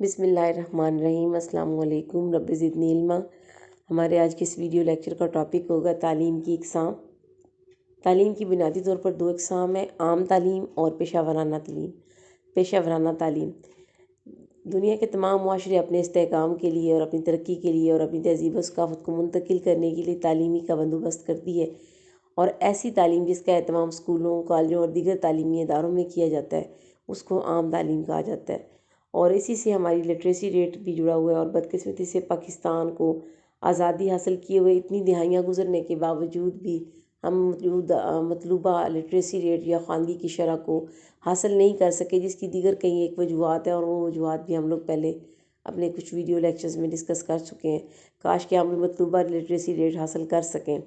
بسم اللہ الرحمن الرحیم۔ السلام علیکم، رب زدنی علما۔ ہمارے آج کے اس ویڈیو لیکچر کا ٹاپک ہوگا تعلیم کی اقسام۔ تعلیم کی بنیادی طور پر دو اقسام ہیں، عام تعلیم اور پیشہ ورانہ تعلیم۔ پیشہ ورانہ تعلیم دنیا کے تمام معاشرے اپنے استحکام کے لیے اور اپنی ترقی کے لیے اور اپنی تہذیب و ثقافت کو منتقل کرنے کے لیے تعلیمی کا بندوبست کرتی ہے، اور ایسی تعلیم جس کا اہتمام اسکولوں، کالجوں اور دیگر تعلیمی اداروں میں کیا جاتا ہے اس کو عام تعلیم کہا جاتا ہے۔ اور اسی سے ہماری لٹریسی ریٹ بھی جڑا ہوا ہے، اور بدقسمتی سے پاکستان کو آزادی حاصل کیے ہوئے اتنی دہائیاں گزرنے کے باوجود بھی ہم مطلوبہ لٹریسی ریٹ یا خواندگی کی شرح کو حاصل نہیں کر سکے، جس کی دیگر کئی ایک وجوہات ہیں، اور وہ وجوہات بھی ہم لوگ پہلے اپنے کچھ ویڈیو لیکچرز میں ڈسکس کر چکے ہیں۔ کاش کہ ہم مطلوبہ لٹریسی ریٹ حاصل کر سکیں۔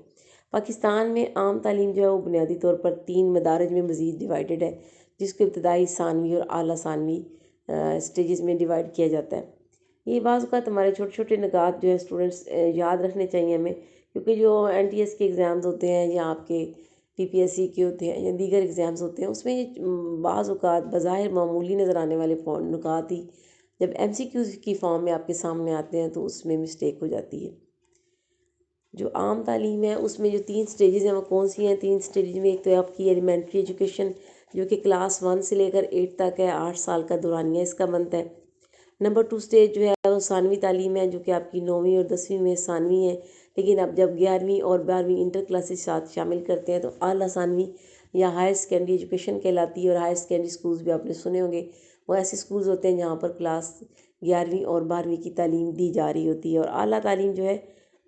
پاکستان میں عام تعلیم جو ہے وہ بنیادی طور پر 3 مدارج میں مزید ڈیوائیڈڈ ہے، جس کو ابتدائی، ثانوی اور اعلیٰ ثانوی سٹیجز میں ڈیوائیڈ کیا جاتا ہے۔ یہ بعض اوقات ہمارے چھوٹے چھوٹے نکات جو ہے اسٹوڈنٹس یاد رکھنے چاہیے ہمیں، کیونکہ جو NTS کے ایگزامز ہوتے ہیں یا آپ کے PPSC کے ہوتے ہیں یا دیگر ایگزامز ہوتے ہیں، اس میں یہ بعض اوقات بظاہر معمولی نظر آنے والے نکات ہی جب MCQs کی فارم میں آپ کے سامنے آتے ہیں تو اس میں مسٹیک ہو جاتی ہے۔ جو عام تعلیم ہے اس میں جو 3 سٹیجز ہیں وہ کون سی ہیں؟ 3 سٹیجز میں ایک تو آپ کی ایلیمنٹری ایجوکیشن جو کہ کلاس 1 سے لے کر 8 تک ہے، 8 سال کا دورانیہ اس کا بنتا ہے۔ نمبر 2 سٹیج جو ہے وہ ثانوی تعلیم ہے، جو کہ آپ کی 9ویں اور 10ویں میں ثانوی ہے، لیکن اب جب 11ویں اور 12ویں انٹر کلاسز ساتھ شامل کرتے ہیں تو اعلیٰ ثانوی یا ہائر سیکنڈری ایجوکیشن کہلاتی ہے۔ اور ہائر سیکنڈری سکولز بھی آپ نے سنے ہوں گے، وہ ایسے سکولز ہوتے ہیں جہاں پر کلاس 11ویں اور 12ویں کی تعلیم دی جا رہی ہوتی ہے۔ اور اعلیٰ تعلیم جو ہے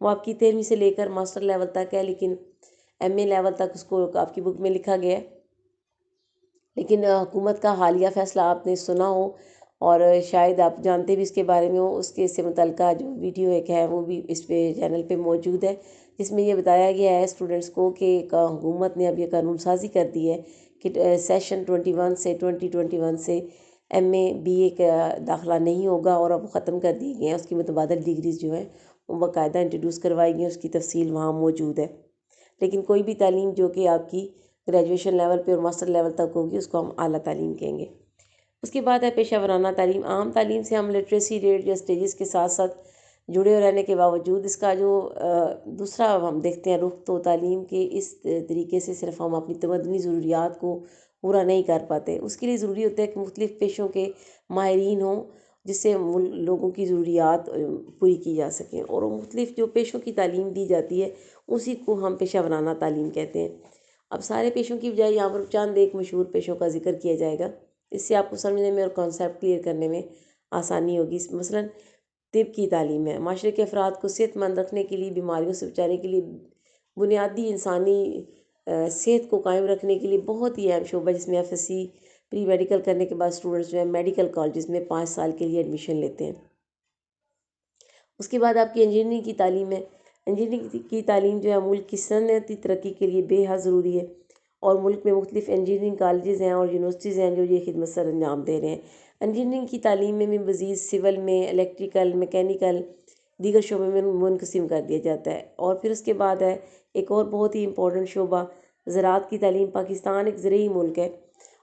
وہ آپ کی 13ویں سے لے کر ماسٹر لیول تک ہے، لیکن MA لیول تک اس کو آپ کی بک میں لکھا گیا ہے۔ لیکن حکومت کا حالیہ فیصلہ آپ نے سنا ہو، اور شاید آپ جانتے بھی اس کے بارے میں ہو، اس کے سے متعلقہ جو ویڈیو ایک ہے وہ بھی اس پہ چینل پہ موجود ہے، جس میں یہ بتایا گیا ہے اسٹوڈنٹس کو کہ حکومت نے اب یہ قانون سازی کر دی ہے کہ سیشن 2021 سے MA BA کا داخلہ نہیں ہوگا، اور اب ختم کر دیے گئے ہیں۔ اس کی متبادل ڈگریز جو ہیں وہ باقاعدہ انٹروڈیوس کروائی گئی ہیں، اس کی تفصیل وہاں موجود ہے۔ لیکن کوئی بھی تعلیم جو کہ آپ کی گریجویشن لیول پہ اور ماسٹر لیول تک ہوگی اس کو ہم اعلیٰ تعلیم کہیں گے۔ اس کے بعد ہے پیشہ ورانہ تعلیم۔ عام تعلیم سے ہم لٹریسی ریٹ یا سٹیجز کے ساتھ ساتھ جڑے رہنے کے باوجود اس کا جو دوسرا ہم دیکھتے ہیں رخ، تو تعلیم کے اس طریقے سے صرف ہم اپنی تمدنی ضروریات کو پورا نہیں کر پاتے۔ اس کے لیے ضروری ہوتا ہے کہ مختلف پیشوں کے ماہرین ہوں، جس سے لوگوں کی ضروریات پوری کی جا سکیں، اور مختلف جو پیشوں کی تعلیم دی جاتی ہے اسی کو ہم پیشہ ورانہ تعلیم کہتے ہیں۔ اب سارے پیشوں کی بجائے یہاں پر چند ایک مشہور پیشوں کا ذکر کیا جائے گا، اس سے آپ کو سمجھنے میں اور کانسیپٹ کلیئر کرنے میں آسانی ہوگی۔ مثلاً طب کی تعلیم ہے، معاشرے کے افراد کو صحت مند رکھنے کے لیے، بیماریوں سے بچانے کے لیے، بنیادی انسانی صحت کو قائم رکھنے کے لیے بہت ہی اہم شعبہ، جس میں FSC پری میڈیکل کرنے کے بعد اسٹوڈنٹس جو ہے میڈیکل کالجز میں 5 سال کے لیے ایڈمیشن لیتے ہیں۔ اس کے بعد آپ کی انجینئرنگ کی تعلیم ہے۔ انجینئرنگ کی تعلیم جو ہے ملک کی صنعتی ترقی کے لیے بے حد ضروری ہے، اور ملک میں مختلف انجینئرنگ کالجز ہیں اور یونیورسٹیز ہیں جو یہ خدمت سر انجام دے رہے ہیں۔ انجینئرنگ کی تعلیم میں بھی مزید سول میں، الیکٹریکل، میکینیکل، دیگر شعبے میں منقسم کر دیا جاتا ہے۔ اور پھر اس کے بعد ہے ایک اور بہت ہی امپورٹنٹ شعبہ زراعت کی تعلیم۔ پاکستان ایک زرعی ملک ہے،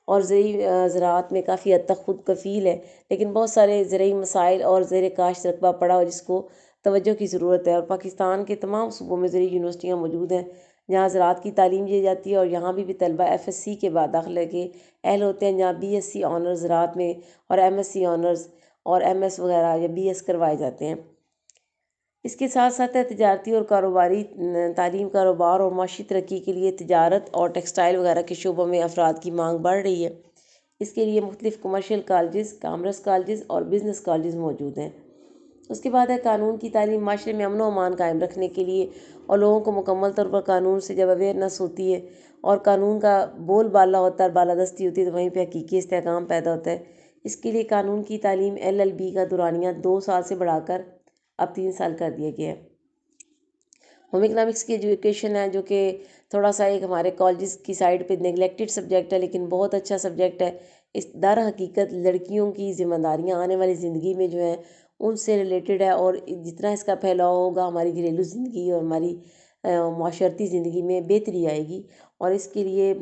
اور زراعت میں کافی حد تک خود کفیل ہے، لیکن بہت سارے زرعی مسائل اور زیر کاشت رقبہ پڑا ہو جس کو توجہ کی ضرورت ہے۔ اور پاکستان کے تمام صوبوں میں زرعی یونیورسٹیاں موجود ہیں جہاں زراعت کی تعلیم دی جاتی ہے، اور یہاں بھی طلبہ FSC کے بعد داخلے کے اہل ہوتے ہیں، جہاں BSc آنرز زراعت میں اور MSc آنرز اور MS وغیرہ یا BS کروائے جاتے ہیں۔ اس کے ساتھ ساتھ ہے تجارتی اور کاروباری تعلیم۔ کاروبار اور معاشی ترقی کے لیے تجارت اور ٹیکسٹائل وغیرہ کے شعبوں میں افراد کی مانگ بڑھ رہی ہے۔ اس کے لیے مختلف کمرشل کالجز، کامرس کالجز اور بزنس کالجز موجود ہیں۔ اس کے بعد ہے قانون کی تعلیم۔ معاشرے میں امن و امان قائم رکھنے کے لیے اور لوگوں کو مکمل طور پر قانون سے جب اویئرنیس ہوتی ہے اور قانون کا بول بالا ہوتا ہے، بالادستی ہوتی ہے، تو وہیں پہ حقیقی استحکام پیدا ہوتا ہے۔ اس کے لیے قانون کی تعلیم LLB کا دورانیہ 2 سال سے بڑھا کر اب 3 سال کر دیا گیا ہے۔ ہوم اکنامکس کی ایجوکیشن ہے، جو کہ تھوڑا سا ایک ہمارے کالجز کی سائڈ پہ نیگلیکٹڈ سبجیکٹ ہے، لیکن بہت اچھا سبجیکٹ ہے۔ اس در حقیقت لڑکیوں کی ذمہ داریاں آنے والی زندگی میں جو ہیں ان سے ریلیٹڈ ہے، اور جتنا اس کا پھیلاؤ ہوگا ہماری گھریلو زندگی اور ہماری معاشرتی زندگی میں بہتری آئے گی، اور اس کے لیے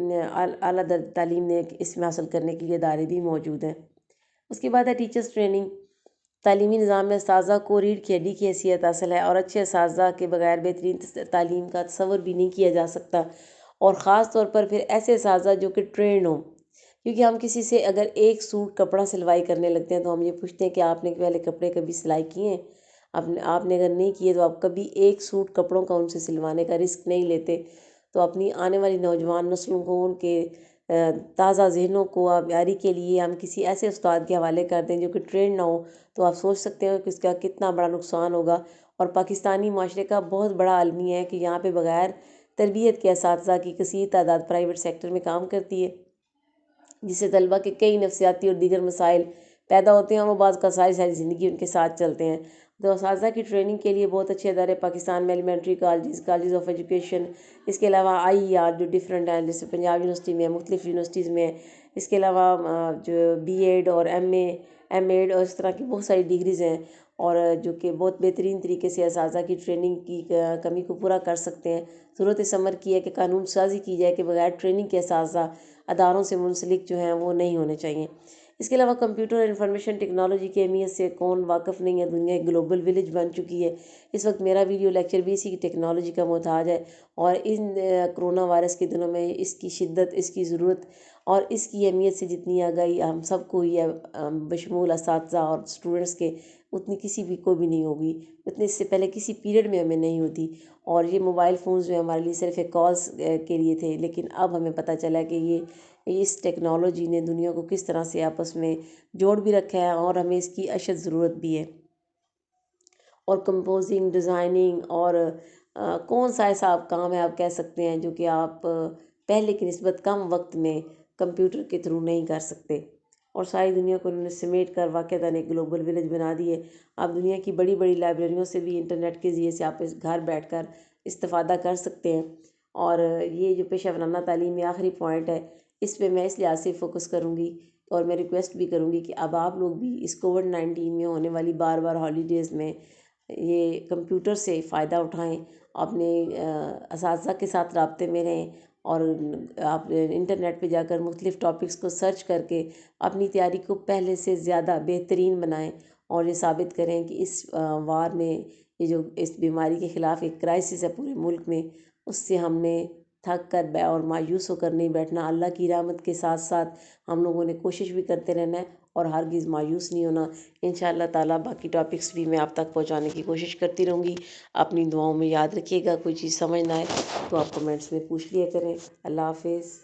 اعلیٰ تعلیم نے اس میں حاصل کرنے کے لیے ادارے بھی موجود ہیں۔ اس کے بعد ہے ٹیچرز ٹریننگ۔ تعلیمی نظام میں اساتذہ کو ریڑھ کی ہڈی کی حیثیت حاصل ہے، اور اچھے اساتذہ کے بغیر بہترین تعلیم کا تصور بھی نہیں کیا جا سکتا، اور خاص طور پر پھر ایسے اساتذہ جو کہ ٹرینڈ ہوں۔ کیونکہ ہم کسی سے اگر ایک سوٹ کپڑا سلوائی کرنے لگتے ہیں تو ہم یہ پوچھتے ہیں کہ آپ نے پہلے کپڑے کبھی سلائی کیے ہیں؟ آپ نے اگر نہیں کیے تو آپ کبھی ایک سوٹ کپڑوں کا ان سے سلوانے کا رسک نہیں لیتے۔ تو اپنی آنے والی نوجوان نسلوں کو، ان کے تازہ ذہنوں کو آبیاری کے لیے ہم کسی ایسے استاد کے حوالے کر دیں جو کہ ٹرینڈ نہ ہو، تو آپ سوچ سکتے ہیں کہ اس کا کتنا بڑا نقصان ہوگا۔ اور پاکستانی معاشرے کا بہت بڑا المیہ ہے کہ یہاں پہ بغیر تربیت کے اساتذہ کی کثیر تعداد پرائیویٹ سیکٹر میں کام کرتی ہے، جس سے طلبہ کے کئی نفسیاتی اور دیگر مسائل پیدا ہوتے ہیں، اور وہ بعض کا ساری زندگی ان کے ساتھ چلتے ہیں۔ تو اساتذہ کی ٹریننگ کے لیے بہت اچھے ادارے پاکستان میں ایلیمنٹری کالجز آف ایجوکیشن، اس کے علاوہ IER جو ڈفرینٹ ہیں، جیسے پنجاب یونیورسٹی میں، مختلف یونیورسٹیز میں، اس کے علاوہ جو BEd اور MA MEd اور اس طرح کی بہت ساری ڈگریز ہیں، اور جو کہ بہت بہترین طریقے سے اساتذہ کی ٹریننگ کی کمی کو پورا کر سکتے ہیں۔ ضرورت اس امر کی ہے کہ قانون سازی کی جائے کہ بغیر ٹریننگ کے اساتذہ اداروں سے منسلک جو ہیں وہ نہیں ہونے چاہیے۔ اس کے علاوہ کمپیوٹر اور انفارمیشن ٹیکنالوجی کی اہمیت سے کون واقف نہیں ہے؟ دنیا ایک گلوبل ولیج بن چکی ہے۔ اس وقت میرا ویڈیو لیکچر بھی اسی کی ٹیکنالوجی کا محتاج ہے، اور ان کرونا وائرس کے دنوں میں اس کی شدت، اس کی ضرورت اور اس کی اہمیت سے جتنی آگاہی ہم سب کو ہی ہے، بشمول اساتذہ اور اسٹوڈنٹس کے، اتنی کسی بھی کو بھی نہیں ہوگی، اتنے اس سے پہلے کسی پیریڈ میں ہمیں نہیں ہوتی۔ اور یہ موبائل فونز جو ہمارے لیے صرف ایک کالز کے لیے تھے، لیکن اب ہمیں پتہ چلا کہ اس ٹیکنالوجی نے دنیا کو کس طرح سے آپس میں جوڑ بھی رکھا ہے، اور ہمیں اس کی اشد ضرورت بھی ہے۔ اور کمپوزنگ، ڈیزائننگ اور کون سا ایسا آپ کام ہے آپ کہہ سکتے ہیں جو کہ آپ پہلے کی نسبت کم وقت میں کمپیوٹر کے تھرو نہیں کر سکتے؟ اور ساری دنیا کو انہوں نے سمیٹ کر واقعتاً ایک گلوبل ولیج بنا دی ہے۔ آپ دنیا کی بڑی بڑی لائبریریوں سے بھی انٹرنیٹ کے ذریعے سے آپ اس گھر بیٹھ کر استفادہ کر سکتے ہیں۔ اور یہ جو پیشہ ورانہ تعلیم میں آخری پوائنٹ ہے، اس پہ میں اس لحاظ سے فوکس کروں گی، اور میں ریکویسٹ بھی کروں گی کہ اب آپ لوگ بھی اس کووڈ-19 میں ہونے والی بار بار ہالیڈیز میں یہ کمپیوٹر سے فائدہ اٹھائیں، اپنے اساتذہ کے ساتھ رابطے میں رہیں، اور آپ انٹرنیٹ پہ جا کر مختلف ٹاپکس کو سرچ کر کے اپنی تیاری کو پہلے سے زیادہ بہترین بنائیں، اور یہ ثابت کریں کہ اس وار میں، یہ جو اس بیماری کے خلاف ایک کرائسس ہے پورے ملک میں، اس سے ہم نے تھک کر اور مایوس ہو کر نہیں بیٹھنا۔ اللہ کی رحمت کے ساتھ ساتھ ہم لوگوں نے کوشش بھی کرتے رہنا ہے، اور ہرگز مایوس نہیں ہونا۔ انشاءاللہ تعالیٰ باقی ٹاپکس بھی میں آپ تک پہنچانے کی کوشش کرتی رہوں گی۔ اپنی دعاؤں میں یاد رکھیے گا، کوئی چیز سمجھ نہ آئے تو آپ کمنٹس میں پوچھ لیا کریں۔ اللہ حافظ۔